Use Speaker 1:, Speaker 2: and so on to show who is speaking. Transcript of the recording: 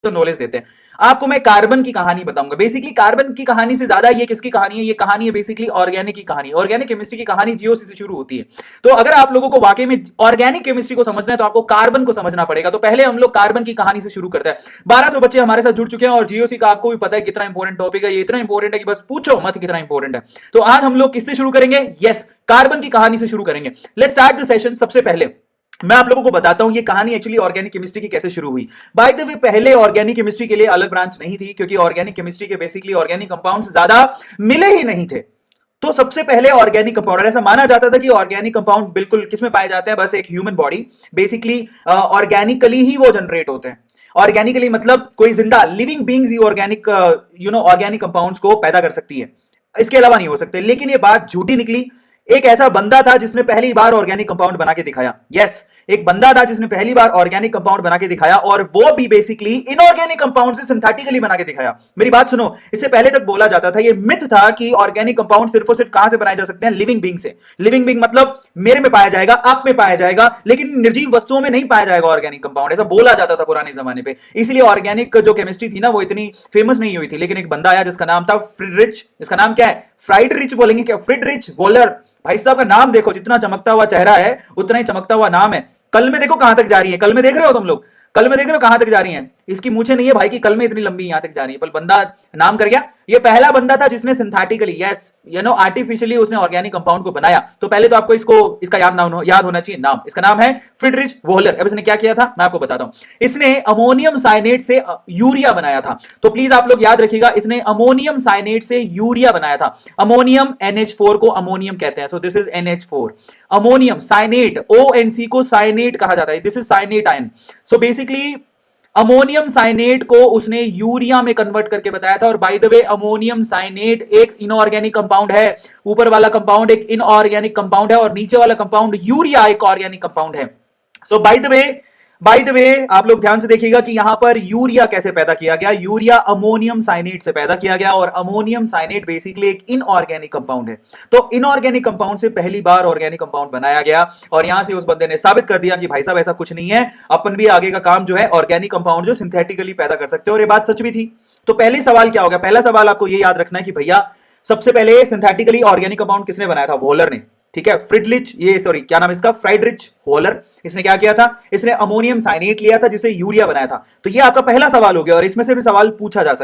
Speaker 1: तो नॉलेज देते हैं। आपको मैं कार्बन की कहानी बताऊंगा। बेसिकली कार्बन की कहानी से ज्यादा ये किसकी कहानी है? ये कहानी है बेसिकली ऑर्गेनिक की कहानी। ऑर्गेनिक केमिस्ट्री की कहानी जीओसी से शुरू होती है। तो अगर आप लोगों को वाकई में ऑर्गेनिक केमिस्ट्री को समझना है तो आपको कार्बन को समझना पड़ेगा। तो पहले हम लोग कार्बन की कहानी से शुरू करते हैं। 1200 बच्चे हमारे साथ जुड़ चुके हैं और जीओसी का आपको भी पता है कितना इंपॉर्टेंट टॉपिक है। ये इतना इंपॉर्टेंट है कि बस पूछो मत कितना इंपॉर्टेंट है। तो आज हम लोग किससे शुरू करेंगे? यस, कार्बन की कहानी से शुरू करेंगे। Let's start the session. सबसे पहले मैं आप लोगों को बताता हूं ये कहानी एक्चुअली ऑर्गेनिक केमिस्ट्री की कैसे शुरू हुई। बाय द वे, पहले ऑर्गेनिक केमिस्ट्री के लिए अलग ब्रांच नहीं थी क्योंकि ऑर्गेनिक केमिस्ट्री के बेसिकली ऑर्गेनिक कंपाउंड्स ज्यादा मिले ही नहीं थे। तो सबसे पहले ऑर्गेनिक कंपाउंड, ऐसा माना जाता था कि ऑर्गेनिक कंपाउंड बिल्कुल किसमें पाए जाते हैं? बस एक ह्यूमन बॉडी बेसिकली ऑर्गेनिकली ही वो जनरेट होते हैं। ऑर्गेनिकली मतलब कोई जिंदा living beings he organic organic compounds को पैदा कर सकती है, इसके अलावा नहीं हो सकते। लेकिन ये बात झूठी निकली। एक ऐसा बंदा था जिसने पहली बार ऑर्गेनिक कंपाउंड बना के दिखाया। यस, एक बंदा था जिसने पहली बार ऑर्गेनिक कंपाउंड बना के दिखाया और वो भी बेसिकली इनऑर्गेनिक कंपाउंड से सिंथेटिकली बना के दिखाया। मेरी बात सुनो, इससे पहले तक बोला जाता था, ये मिथ था कि ऑर्गेनिक कंपाउंड सिर्फ और सिर्फ कहां से बनाए जा सकते हैं? लिविंग बींग से। लिविंग बींग मतलब मेरे में पाया जाएगा, आप में पाया जाएगा, लेकिन निर्जीव वस्तुओं में नहीं पाया जाएगा ऑर्गेनिक कंपाउंड, ऐसा बोला जाता था पुराने जमाने पे। इसलिए ऑर्गेनिक जो केमिस्ट्री थी ना वो इतनी फेमस नहीं हुई थी। लेकिन एक बंदा आया जिसका नाम था फ्रिडरिच। इसका नाम क्या है? फ्राइडरिच बोलेंगे क्या? फ्रिडरिच वोलर। भाई साहब का नाम देखो, जितना चमकता हुआ चेहरा है उतना ही चमकता हुआ नाम है। कल में देखो कहां तक जा रही है। कल में देख रहे हो तुम लोग? कल में देख रहे हो कहां तक जा रही है? इसकी मूछें नहीं है भाई की कल में इतनी लंबी यहां तक जा रही है, पर बंदा नाम कर गया। ये पहला बंदा था जिसने सिंथेटिकली, यस आर्टिफिशियली उसने ऑर्गेनिक कंपाउंड को बनाया। तो पहले तो आपको इसका याद होना चाहिए नाम। इसका नाम है फ्रिडरिच वोहलर। अब इसने क्या किया था मैं आपको बताता हूं। इसने अमोनियम साइनेट से यूरिया बनाया था। तो प्लीज आप लोग याद रखिएगा, इसने अमोनियम साइनेट से यूरिया बनाया था। अमोनियम NH4 को अमोनियम कहते हैं। So this is NH4। Ammonium cyanate, ONC को साइनेट कहा जाता है। This is cyanate ion. So basically ammonium cyanate को उसने यूरिया में कन्वर्ट करके बताया था। और by the way, ammonium cyanate एक इनऑर्गेनिक कंपाउंड है। ऊपर वाला कंपाउंड एक इनऑर्गेनिक कंपाउंड है और नीचे वाला कंपाउंड यूरिया एक ऑर्गेनिक कंपाउंड है। सो बाय द वे आप लोग ध्यान से देखिएगा कि यहां पर यूरिया कैसे पैदा किया गया। यूरिया अमोनियम साइनेट से पैदा किया गया और अमोनियम साइनेट बेसिकली एक इनऑर्गेनिक कंपाउंड है। तो इनऑर्गेनिक कंपाउंड से पहली बार ऑर्गेनिक कंपाउंड बनाया गया और यहां से उस बंदे ने साबित कर दिया कि भाई साहब ऐसा कुछ नहीं है, अपन भी आगे का काम जो है ऑर्गेनिक कंपाउंड जो सिंथेटिकली पैदा कर सकते हो। और ये बात सच भी थी। तो पहले सवाल क्या होगा? पहला सवाल आपको ये याद रखना है कि भैया सबसे पहले सिंथेटिकली ऑर्गेनिक कंपाउंड किसने बनाया था? वोलर ने। ठीक है, क्या नाम इसका? फ्राइडरिच वोलर। इसने क्या किया था? इसने अमोनियम साइनेट लिया था जिसे यूरिया बनाया था। तो ये आपका पहला सवाल हो गया और इसमें से भी सवाल पूछा जा सकता है।